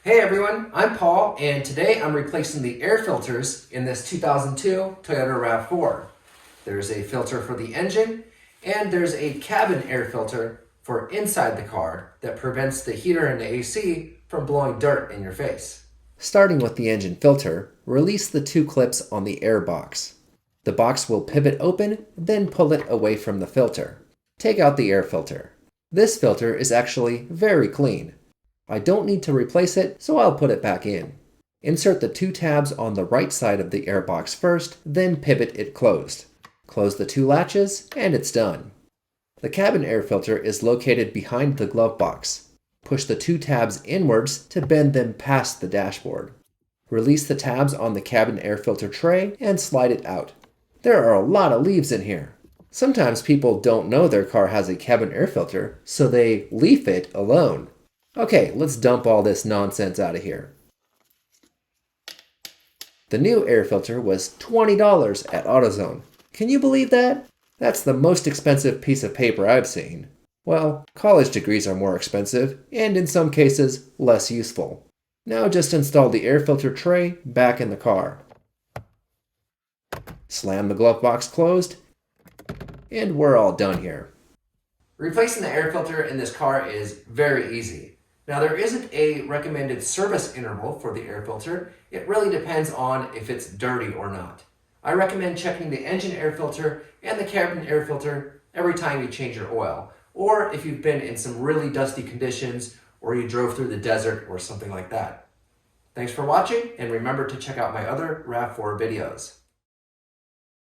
Hey everyone, I'm Paul, and today I'm replacing the air filters in this 2002 Toyota RAV4. There's a filter for the engine, and there's a cabin air filter for inside the car that prevents the heater and the AC from blowing dirt in your face. Starting with the engine filter, release the two clips on the air box. The box will pivot open, then pull it away from the filter. Take out the air filter. This filter is actually very clean. I don't need to replace it, so I'll put it back in. Insert the two tabs on the right side of the air box first, then pivot it closed. Close the two latches, and it's done. The cabin air filter is located behind the glove box. Push the two tabs inwards to bend them past the dashboard. Release the tabs on the cabin air filter tray and slide it out. There are a lot of leaves in here. Sometimes people don't know their car has a cabin air filter, so they leave it alone. Okay, let's dump all this nonsense out of here. The new air filter was $20 at Autozone. Can you believe that? That's the most expensive piece of paper I've seen. Well, college degrees are more expensive, and in some cases, less useful. Now just install the air filter tray back in the car. Slam the glove box closed, and we're all done here. Replacing the air filter in this car is very easy. Now, there isn't a recommended service interval for the air filter. It really depends on if it's dirty or not. I recommend checking the engine air filter and the cabin air filter every time you change your oil, or if you've been in some really dusty conditions or you drove through the desert or something like that. Thanks for watching, and remember to check out my other RAV4 videos.